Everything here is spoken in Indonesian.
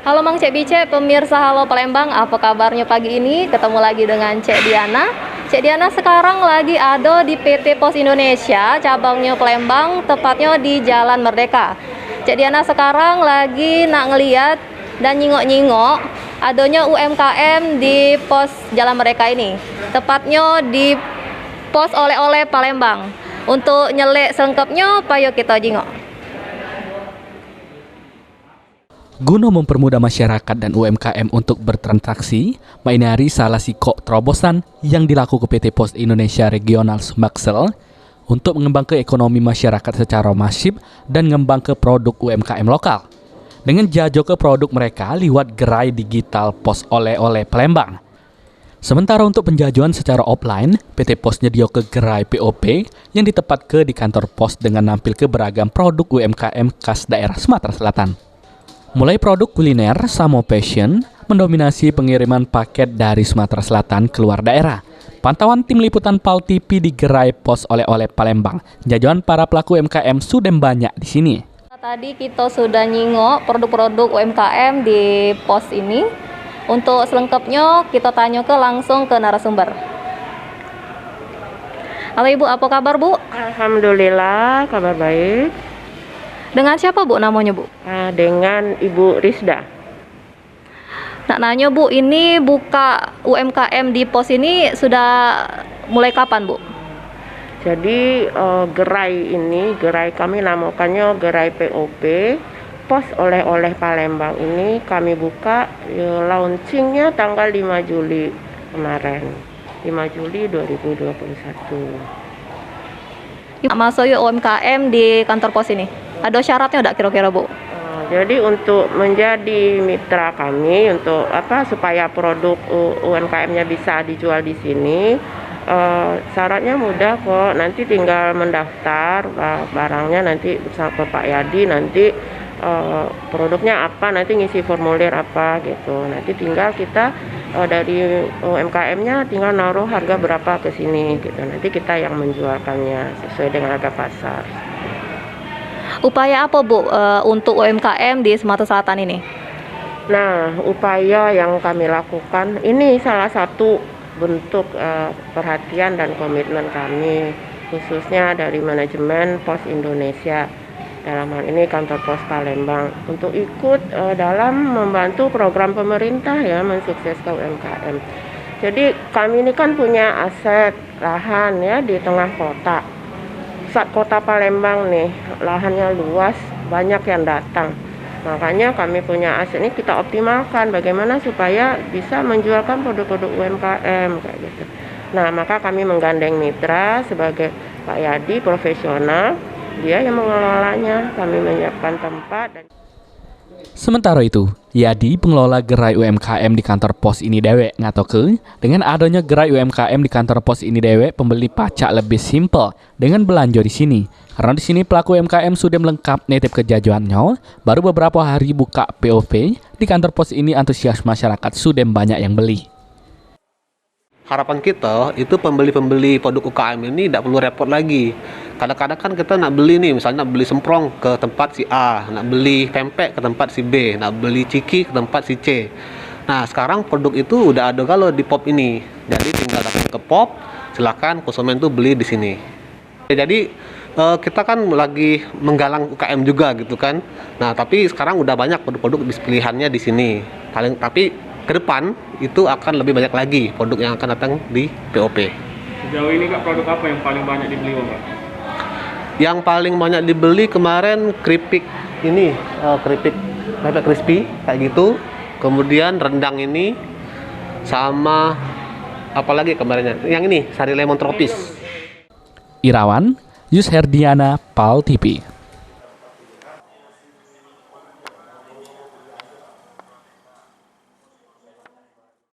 Halo Mang Cek Bice, pemirsa Halo Palembang, apa kabarnya pagi ini? Ketemu lagi dengan Cek Diana. Cek Diana sekarang lagi ada di PT Pos Indonesia, cabangnya Palembang, tepatnya di Jalan Merdeka. Cek Diana sekarang lagi nak ngeliat dan nyingok-nyingok adanya UMKM di Pos Jalan Merdeka ini, tepatnya di Pos Oleh-oleh Palembang. Untuk nyelek selengkapnya, payo kita jingok. Guna mempermudah masyarakat dan UMKM untuk bertransaksi, mainari salah sikok terobosan yang dilakukan PT Pos Indonesia Regional Sumbaksel untuk mengembangkan ekonomi masyarakat secara masif dan mengembangkan produk UMKM lokal. Dengan jajo ke produk mereka lewat gerai digital Pos Oleh-oleh Palembang. Sementara untuk penjajuan secara offline, PT Pos nyedio ke gerai POP yang ditempatkan di kantor pos dengan nampil ke beragam produk UMKM khas daerah Sumatera Selatan. Mulai produk kuliner sama fashion mendominasi pengiriman paket dari Sumatera Selatan keluar daerah. Pantauan tim liputan PAL TV di gerai Pos Oleh-oleh Palembang. Jajuan para pelaku UMKM sudah banyak di sini. Tadi kita sudah nyingok produk-produk UMKM di pos ini. Untuk selengkapnya kita tanya langsung ke narasumber. Halo Ibu, apa kabar Bu? Alhamdulillah, kabar baik. Dengan siapa Bu namanya Bu? Dengan Ibu Risda. Nak nanya Bu, ini buka UMKM di pos ini sudah mulai kapan Bu? Jadi gerai kami namakannya gerai POP, Pos Oleh-oleh Palembang ini kami buka launchingnya tanggal 5 Juli kemarin, 5 Juli 2021. Masuk UMKM di kantor pos ini? Ada syaratnya enggak kira-kira Bu? Jadi untuk menjadi mitra kami untuk supaya produk UMKM-nya bisa dijual di sini, syaratnya mudah kok. Nanti tinggal mendaftar barangnya nanti ke Pak Yadi, nanti produknya apa, nanti ngisi formulir apa gitu. Nanti tinggal kita dari UMKM-nya tinggal naruh harga berapa ke sini gitu. Nanti kita yang menjualkannya sesuai dengan harga pasar. Upaya apa Bu untuk UMKM di Sumatera Selatan ini? Nah, upaya yang kami lakukan ini salah satu bentuk perhatian dan komitmen kami, khususnya dari manajemen Pos Indonesia, dalam hal ini kantor Pos Palembang, untuk ikut dalam membantu program pemerintah ya mensukseskan UMKM. Jadi kami ini kan punya aset lahan ya di tengah kota. Saat kota Palembang nih, lahannya luas, banyak yang datang. Makanya kami punya aset ini kita optimalkan bagaimana supaya bisa menjualkan produk-produk UMKM kayak gitu. Nah, maka kami menggandeng mitra sebagai Pak Yadi profesional, dia yang mengelolanya, kami menyiapkan tempat dan Sementara itu, Yadi, pengelola gerai UMKM di kantor pos ini dewek ngatoke, dengan adanya gerai UMKM di kantor pos ini dewek, pembeli pacak lebih simpel dengan belanja di sini. Karena di sini pelaku UMKM sudah melengkap nitip kejajuannya, baru beberapa hari buka POP, di kantor pos ini antusias masyarakat sudah banyak yang beli. Harapan kita itu pembeli-pembeli produk UKM ini tidak perlu repot lagi. Kadang-kadang kan kita nak beli nih, misalnya nak beli semprong ke tempat si A, nak beli pempek ke tempat si B, nak beli ciki ke tempat si C. Nah, sekarang produk itu udah ada kalau di POP ini. Jadi tinggal datang ke POP, silakan konsumen tuh beli di sini. Jadi kita kan lagi menggalang UKM juga gitu kan. Nah, tapi sekarang udah banyak produk-produk pilihannya di sini. Tapi ke depan itu akan lebih banyak lagi produk yang akan datang di POP. Sejauh ini Kak, produk apa yang paling banyak dibeli Kak? Yang paling banyak dibeli kemarin keripik ini, keripik pepek crispy kayak gitu. Kemudian rendang ini sama apalagi kemarinnya? Yang ini sari lemon tropis. Irawan, Yus Herdiana, PAL TV.